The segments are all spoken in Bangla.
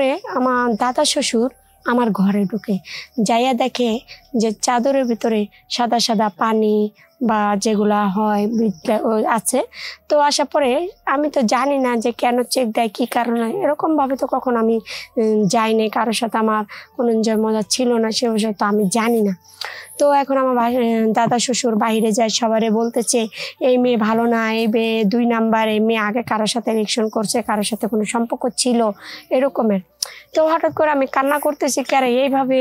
পরে আমার দাদা শ্বশুর আমার ঘরে ঢুকে যাইয়া দেখে যে চাদরের ভিতরে সাদা সাদা পানি বা যেগুলা হয় আছে। তো আসার পরে আমি তো জানি না যে কেন চেক দেয়, কী কারণে, এরকমভাবে তো কখন আমি যাইনি, কারোর সাথে আমার কোনো এনজয় মজা ছিল না, সে বিষয়ে তো আমি জানি না। তো এখন আমার দাদা শ্বশুর বাইরে যায়, সবারে বলতেছে এই মেয়ে ভালো না, এই মেয়ে 2 নাম্বার, এই মেয়ে আগে কারোর সাথে রিলেশন করছে, কারোর সাথে কোনো সম্পর্ক ছিল, এরকমের। তো হঠাৎ করে আমি কান্না করতেছি, কারে এইভাবে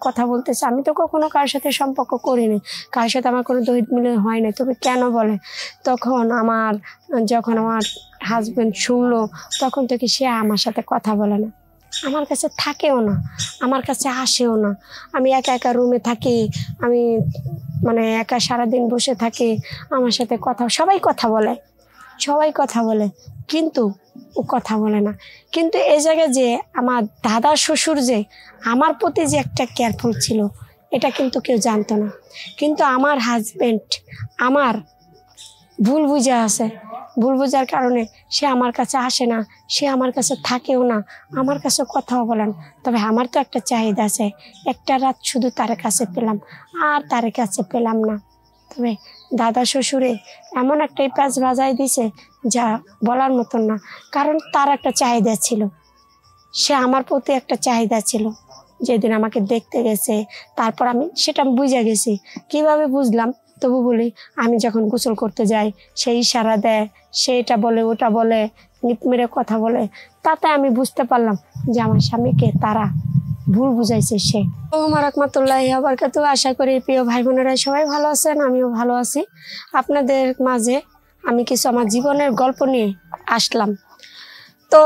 কথা বলতেছে, আমি তো কখনো কারোর সাথে সম্পর্ক করিনি, কারোর সাথে আমার কোনো দৈহিক মিলন হয় না, তবে কেন বলে। তখন যখন আমার হাজব্যান্ড শুনলো, তখন থেকে সে আমার সাথে কথা বলে না, আমার কাছে থাকেও না, আমার কাছে আসেও না। আমি একা একা রুমে থাকি, আমি একা সারাদিন বসে থাকি, আমার সাথে সবাই কথা বলে, কিন্তু ও কথা বলে না। কিন্তু এই জায়গায় যে আমার দাদা শ্বশুর যে আমার প্রতি যে একটা কেয়ারফুল ছিল, এটা কিন্তু কেউ জানতো না। কিন্তু আমার হাজব্যান্ড আমার ভুল বুঝার কারণে সে আমার কাছে আসে না, সে আমার কাছে থাকেও না, আমার কাছে কথাও বলেন। তবে আমার তো একটা চাহিদা আছে, একটা রাত শুধু তার কাছে পেলাম, আর তার কাছে পেলাম না। তবে দাদা শ্বশুরে এমন একটা প্যাচ বাজাই দিছে যা বলার মতন না। কারণ তার একটা চাহিদা ছিল, সে আমার প্রতি একটা চাহিদা ছিল। যেদিন আমাকে দেখতে গেছে, তারপর আমি সেটা বুঝে গেছি। কিভাবে বুঝলাম তবু বলি, আমি যখন গোসল করতে যাই, সেই ইশারা দেয়, সে এটা বলে ওটা বলে, নিপ মেরে কথা বলে, তাতে আমি বুঝতে পারলাম যে আমার স্বামীকে তারা ভুল বুঝাইছে। সে রহমাতুল্লাহি ওয়া বারাকাতুহু। আশা করি প্রিয় ভাই বোনেরা সবাই ভালো আছেন, আমিও ভালো আছি। আপনাদের মাঝে আমি কিছু আমার জীবনের গল্প নিয়ে আসলাম। তো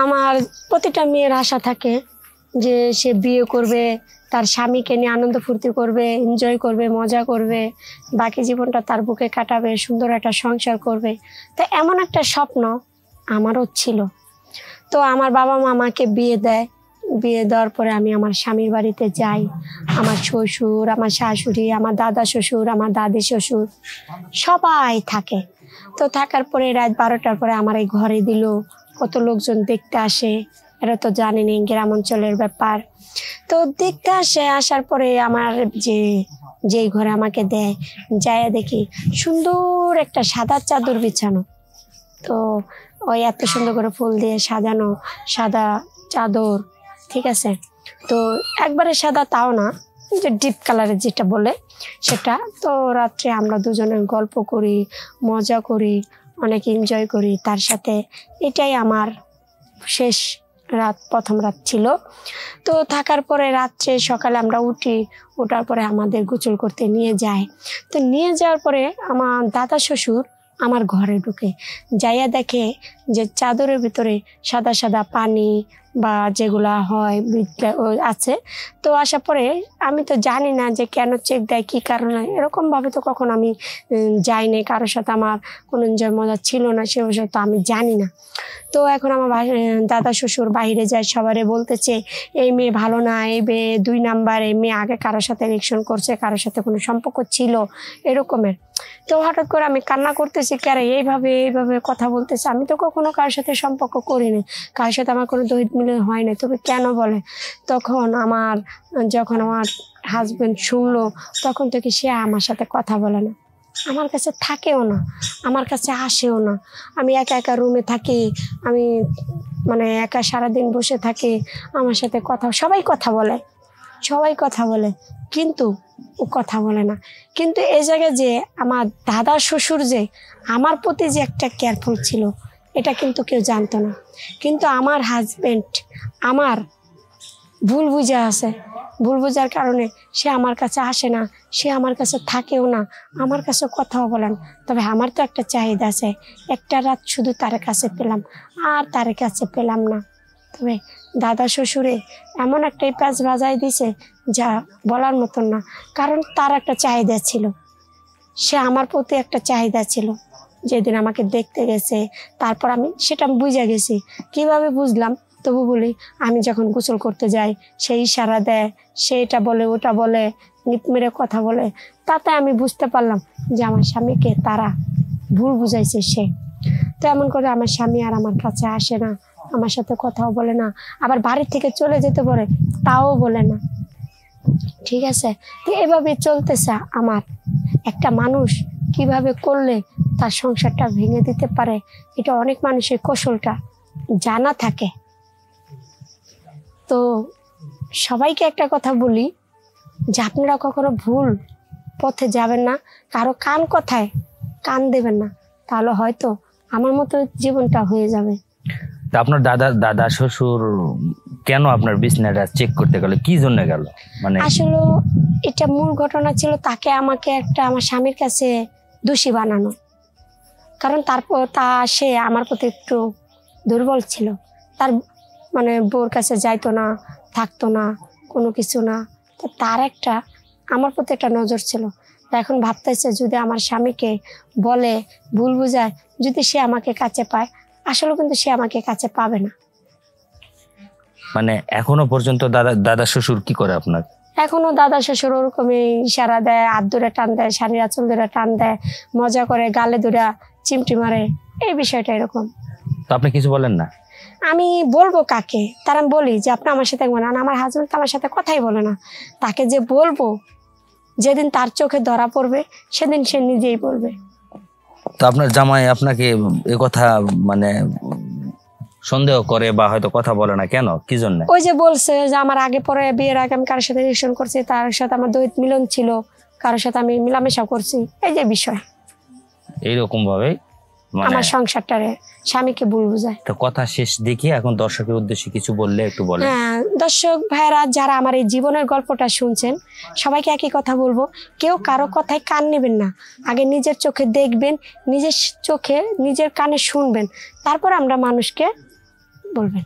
আমার প্রতিটা মেয়ের আশা থাকে যে সে বিয়ে করবে, তার স্বামীকে নিয়ে আনন্দ ফুর্তি করবে, এনজয় করবে, মজা করবে, বাকি জীবনটা তার বুকে কাটাবে, সুন্দর একটা সংসার করবে। তো এমন একটা স্বপ্ন আমারও ছিল। তো আমার বাবা মা আমাকে বিয়ে দেওয়ার পরে আমি আমার স্বামীর বাড়িতে যাই। আমার শ্বশুর, আমার শাশুড়ি, আমার দাদা শ্বশুর, আমার দাদি শ্বশুর সবাই থাকে। তো থাকার পরে রাত 12টার পরে আমার এই ঘরে দিল, কত লোকজন দেখতে আসে, এটা তো জানেনি, গ্রাম অঞ্চলের ব্যাপার। তো দেখতে আসার পরে আমার যেই ঘরে আমাকে দেয়, যাইয়া দেখি সুন্দর একটা সাদা চাদর বিছানো। তো ওই এত সুন্দর করে ফুল দিয়ে সাজানো সাদা চাদর, ঠিক আছে। তো একবারে সাদা তাও না, যে ডিপ কালারের যেটা বলে সেটা। তো রাত্রে আমরা দুজনে গল্প করি, মজা করি, অনেক এনজয় করি তার সাথে। এটাই আমার শেষ রাত, প্রথম রাত ছিল। তো থাকার পরে রাত্রে সকালে আমরা ওঠার পরে আমাদের গোসল করতে নিয়ে যায়। তো নিয়ে যাওয়ার পরে আমার দাদা শ্বশুর আমার ঘরে ঢুকে যাইয়া দেখে যে চাদরের ভিতরে সাদা সাদা পানি বা যেগুলা হয় আছে। তো আসার পরে আমি তো জানি না যে কেন চেক দেয়, কী কারণে, এরকমভাবে তো কখন আমি যাইনি, কারোর সাথে আমার কোনো এনজয় মজা ছিল না, সে বিষয়ে তো আমি জানি না। তো এখন আমার দাদা শ্বশুর বাইরে যায়, সবারে বলতেছে এই মেয়ে ভালো না, এই মেয়ে 2 নাম্বার, এই মেয়ে আগে কারোর সাথে রিলেশন করছে, কারোর সাথে কোনো সম্পর্ক ছিল, এরকমের। তো হঠাৎ করে আমি কান্না করতেছি, কারে এইভাবে কথা বলতেছে, আমি তো কখনো কারোর সাথে সম্পর্ক করিনি, কারোর সাথে আমার কোনো দৈহিক মিলন হয় না, তবে কেন বলে। তখন যখন আমার হাজব্যান্ড শুনলো, তখন থেকে সে আমার সাথে কথা বলে না, আমার কাছে থাকেও না, আমার কাছে আসেও না। আমি একা একা রুমে থাকি, আমি একা সারাদিন বসে থাকি, আমার সাথে সবাই কথা বলে, কিন্তু ও কথা বলে না। কিন্তু এই জায়গায় যে আমার দাদা শ্বশুর যে আমার প্রতি যে একটা কেয়ারফুল ছিল, এটা কিন্তু কেউ জানতো না। কিন্তু আমার হাজব্যান্ড আমার ভুল বুঝার কারণে সে আমার কাছে আসে না, সে আমার কাছে থাকেও না, আমার কাছে কথাও বলেন। তবে আমার তো একটা চাহিদা আছে, একটা রাত শুধু তার কাছে পেলাম, আর তার কাছে পেলাম না। তবে দাদা শ্বশুরে এমন একটা প্যাচ বাজাই দিছে যা বলার মতন না। কারণ তার একটা চাহিদা ছিল, সে আমার প্রতি একটা চাহিদা ছিল। যেদিন আমাকে দেখতে গেছে, তারপর আমি সেটা বুঝে গেছি। কিভাবে বুঝলাম তবু বলি, আমি যখন গোসল করতে যাই, সেই ইশারা দেয়, সে এটা বলে ওটা বলে, নিপ মেরে কথা বলে, তাতে আমি বুঝতে পারলাম যে আমার স্বামীকে তারা ভুল বুঝাইছে সে। তো এমন করে আমার স্বামী আর আমার কাছে আসে না, আমার সাথে কথাও বলে না, আবার বাড়ির থেকে চলে যেতে পারে তাও বলে না। ঠিক আছে, তো এভাবে চলতেছে আমার। একটা মানুষ কিভাবে করলে তার সংসারটা ভেঙে দিতে পারে, এটা অনেক মানুষের কৌশলটা জানা থাকে। তো সবাইকে একটা কথা বলি যে আপনারা কখনো ভুল পথে যাবেন না, কারো কথায় কান দেবেন না, তাহলে হয়তো আমার মতো জীবনটা হয়ে যাবে। তা আপনার দাদা শ্বশুর কেন আপনার বিছনাটা চেক করতে গেল, কি জন্য গেল? মানে আসলে এটা মূল ঘটনা ছিল তাকে আমাকে আমার স্বামীর কাছে দোষী বানানো। কারণ তারপর সে আমার প্রতি একটু দুর্বল ছিল, তার মানে বউর কাছে যাইতো না, থাকতো না, কোনো কিছু না। তো তার আমার প্রতি একটা নজর ছিল। এখন ভাবতেছে যদি আমার স্বামীকে বলে, ভুল বুঝায়, যদি সে আমাকে কাছে পায়, আসলে কিন্তু সে আমাকে কাছে পাবে না। মানে এখনো পর্যন্ত দাদা শ্বশুর কি করে আপনার? এখনো দাদা শ্বশুর ওরকমই ইশারা দেয়, হাত ধরে টান দেয়, শাড়ির আঁচল ধরে টান দেয়, মজা করে গালে ধরে চিমটি মারে, এই বিষয়টা এরকম। তো আপনি কিছু বলেন না? আমি বলবো কাকে? তার আমি বলি যে আপনি আমার সাথে একবার, আমার হাজবেন্ড তো আমার সাথে কথাই বলে না। তাকে যে বলবো, যেদিন তার চোখে ধরা পড়বে সেদিন সে নিজেই বলবে। তো আপনার জামাই আপনাকে এ কথা মানে সন্দেহ করে বা হয়তো কথা বলে না কেন, কি জন্য? ওই যে বলছে যে আমার আগে পরে বিয়ের আগে আমি কারোর সাথে রিলেশন করছি, তার সাথে আমার দৈহিক মিলন ছিল, কারোর সাথে আমি মিলামেশা করছি, এই যে বিষয় এইরকম ভাবে আমার সংসারটারে স্বামীকে ভুল বুঝায়। তো কথা শেষ দেখি, এখন দর্শকের উদ্দেশ্যে কিছু বললে একটু বলেন। হ্যাঁ, দর্শক ভাইরা যারা আমার এই জীবনের গল্পটা শুনছেন, সবাইকে একই কথা বলবো, কেউ কারো কথায় কান নেবেন না। আগে নিজের চোখে দেখবেন, নিজের চোখে নিজের কানে শুনবেন, তারপর আমরা মানুষকে বলবেন।